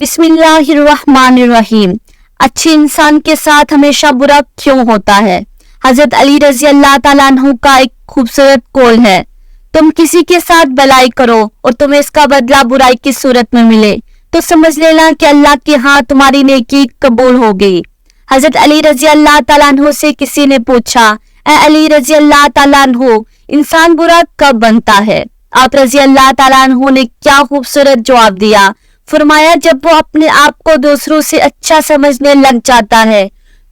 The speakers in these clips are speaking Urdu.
بسم اللہ الرحمن الرحیم۔ اچھے انسان کے ساتھ ہمیشہ برا کیوں ہوتا ہے؟ حضرت علی رضی اللہ تعالیٰ عنہ کا ایک خوبصورت قول ہے، تم کسی کے ساتھ بلائی کرو اور تمہیں اس کا بدلہ برائی کی صورت میں ملے تو سمجھ لینا کہ اللہ کے ہاں تمہاری نیکی قبول ہو گئی۔ حضرت علی رضی اللہ تعالیٰ عنہ سے کسی نے پوچھا، اے علی رضی اللہ تعالیٰ عنہ، انسان برا کب بنتا ہے؟ آپ رضی اللہ تعالیٰ عنہ نے کیا خوبصورت جواب دیا، فرمایا جب وہ اپنے آپ کو دوسروں سے اچھا سمجھنے لگ جاتا ہے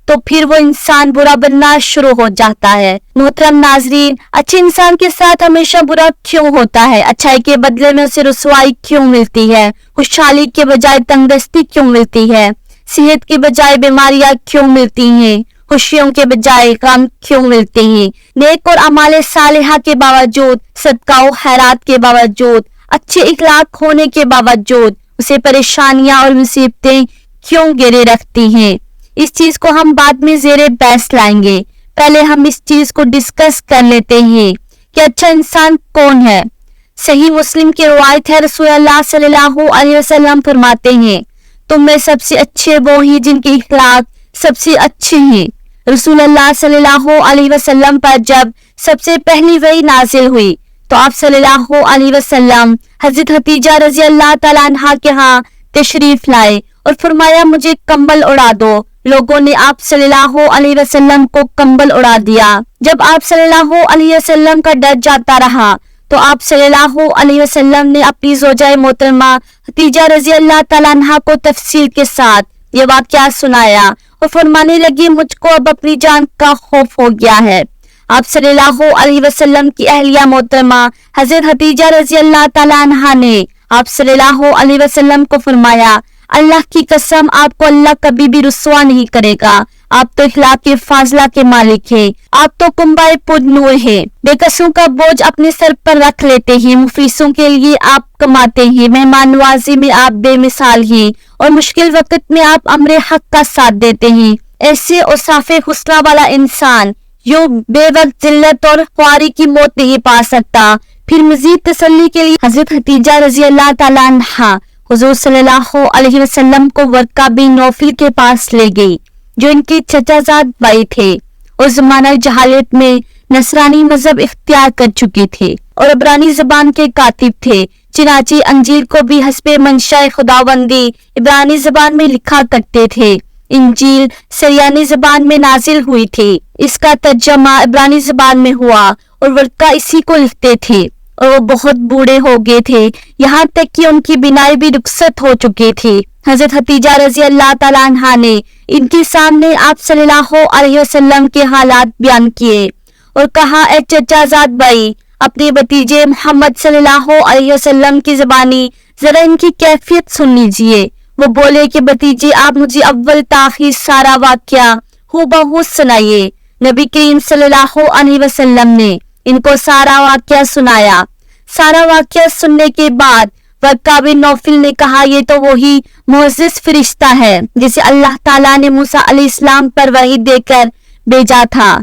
تو پھر وہ انسان برا بننا شروع ہو جاتا ہے۔ محترم ناظرین، اچھے انسان کے ساتھ ہمیشہ برا کیوں ہوتا ہے؟ اچھائی کے بدلے میں اسے رسوائی کیوں ملتی ہے؟ خوشحالی کے بجائے تنگدستی کیوں ملتی ہے؟ صحت کے بجائے بیماریاں کیوں ملتی ہیں؟ خوشیوں کے بجائے غم کیوں ملتے ہیں؟ نیک اور اعمال صالحہ کے باوجود، صدقہ و خیرات کے باوجود، اچھے اخلاق ہونے کے باوجود اسے پریشانیاں اور مصیبتیں کیوں گھیرے رکھتی ہیں؟ اس چیز کو ہم بعد میں زیر بحث لائیں گے، پہلے ہم اس چیز کو ڈسکس کر لیتے ہیں کہ اچھا انسان کون ہے۔ صحیح مسلم کی روایت ہے، رسول اللہ صلی اللہ علیہ وسلم فرماتے ہیں، تم میں سب سے اچھے وہ ہیں جن کے اخلاق سب سے اچھے ہیں۔ رسول اللہ صلی اللہ علیہ وسلم پر جب سب سے پہلی وحی نازل ہوئی تو آپ صلی اللہ علیہ وسلم حضرت خدیجہ رضی اللہ تعالیٰ عنہا کے ہاں تشریف لائے اور فرمایا مجھے کمبل اڑا دو۔ لوگوں نے آپ صلی اللہ علیہ وسلم کو کمبل اڑا دیا۔ جب آپ صلی اللہ علیہ وسلم کا ڈر جاتا رہا تو آپ صلی اللہ علیہ وسلم نے اپنی زوجہ محترمہ خدیجہ رضی اللہ تعالیٰ عنہا کو تفصیل کے ساتھ یہ واقعہ سنایا اور فرمانے لگی مجھ کو اب اپنی جان کا خوف ہو گیا ہے۔ آپ صلی اللہ علیہ وسلم کی اہلیہ محترمہ حضرت خدیجہ رضی اللہ تعالیٰ عنہا نے آپ صلی اللہ علیہ وسلم کو فرمایا، اللہ کی قسم آپ کو اللہ کبھی بھی رسوا نہیں کرے گا، آپ تو اخلاق فاضلہ کے مالک ہیں، آپ تو کنبہ پر نور ہیں، بے کسوں کا بوجھ اپنے سر پر رکھ لیتے ہیں، مفلسوں کے لیے آپ کماتے ہیں، مہمان نوازی میں آپ بے مثال ہیں اور مشکل وقت میں آپ امر حق کا ساتھ دیتے ہیں۔ ایسے اوصاف حسنہ والا انسان یوں بے وقت ذلت اور خواری کی موت نہیں پا سکتا۔ پھر مزید تسلی کے لیے حضرت خدیجہ رضی اللہ تعالیٰ عنہا حضور صلی اللہ علیہ وسلم کو ورقہ بن نوفل کے پاس لے گئی جو ان کے چچا زاد بھائی تھے اور زمانہ جہالت میں نصرانی مذہب اختیار کر چکے تھے اور عبرانی زبان کے کاتب تھے، چنانچہ انجیل کو بھی حسب منشاء خداوندی عبرانی زبان میں لکھا کرتے تھے۔ انجیل سریانی زبان میں نازل ہوئی تھی، اس کا ترجمہ عبرانی زبان میں ہوا اور ورقہ اسی کو لکھتے تھے اور وہ بہت بوڑھے ہو گئے تھے، یہاں تک کہ ان کی بینائی بھی رخصت ہو چکی تھی۔ حضرت خدیجہ رضی اللہ تعالیٰ عنہا نے ان کے سامنے آپ صلی اللہ علیہ وسلم کے حالات بیان کیے اور کہا، اے چچا زاد بھائی، اپنے بھتیجے محمد صلی اللہ علیہ وسلم کی زبانی ذرا ان کی کیفیت سن لیجئے۔ وہ بولے کہ بھتیجے آپ مجھے اول تاخیر سارا واقعہ ہو بہو سنائیے۔ نبی کریم صلی اللہ علیہ وسلم نے ان کو سارا واقعہ سنایا۔ سارا واقعہ سننے کے بعد ورقہ بن نوفل نے کہا، یہ تو وہی معزز فرشتہ ہے جسے اللہ تعالیٰ نے موسیٰ علیہ السلام پر وحی دے کر بھیجا تھا۔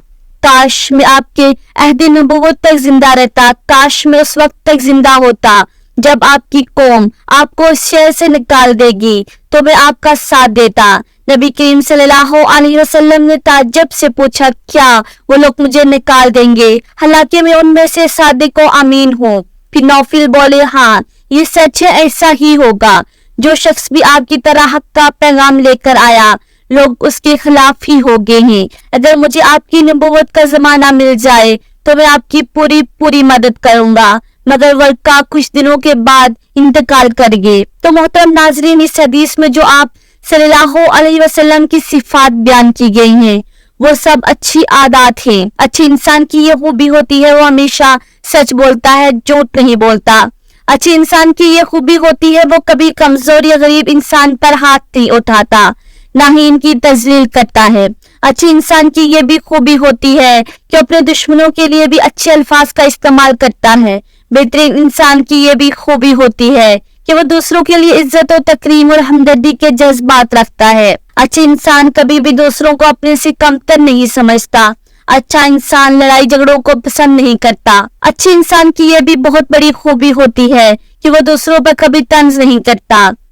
کاش میں آپ کے عہد نبوت تک زندہ رہتا، کاش میں اس وقت تک زندہ ہوتا جب آپ کی قوم آپ کو اس شہر سے نکال دے گی تو میں آپ کا ساتھ دیتا۔ نبی کریم صلی اللہ علیہ وسلم نے تعجب سے پوچھا، کیا وہ لوگ مجھے نکال دیں گے حالانکہ میں ان میں سے صادق و امین ہوں؟ پھر نوفل بولے، ہاں یہ سچ ہے، ایسا ہی ہوگا۔ جو شخص بھی آپ کی طرح حق کا پیغام لے کر آیا لوگ اس کے خلاف ہی ہو گئے ہیں۔ اگر مجھے آپ کی نبوت کا زمانہ مل جائے تو میں آپ کی پوری مدد کروں گا، مگر ورقہ کچھ دنوں کے بعد انتقال کر گئے۔ تو محترم ناظرین، اس حدیث میں جو آپ صلی اللہ علیہ وسلم کی صفات بیان کی گئی ہیں وہ سب اچھی عادات ہیں۔ اچھے انسان کی یہ خوبی ہوتی ہے، وہ ہمیشہ سچ بولتا ہے، جھوٹ نہیں بولتا۔ اچھے انسان کی یہ خوبی ہوتی ہے، وہ کبھی کمزور یا غریب انسان پر ہاتھ نہیں اٹھاتا، نہ ہی ان کی تذلیل کرتا ہے۔ اچھے انسان کی یہ بھی خوبی ہوتی ہے کہ اپنے دشمنوں کے لیے بھی اچھے الفاظ کا استعمال کرتا ہے۔ بہترین انسان کی یہ بھی خوبی ہوتی ہے کہ وہ دوسروں کے لیے عزت و تکریم اور ہمدردی کے جذبات رکھتا ہے۔ اچھے انسان کبھی بھی دوسروں کو اپنے سے کمتر نہیں سمجھتا۔ اچھا انسان لڑائی جھگڑوں کو پسند نہیں کرتا۔ اچھے انسان کی یہ بھی بہت بڑی خوبی ہوتی ہے کہ وہ دوسروں پر کبھی طنز نہیں کرتا۔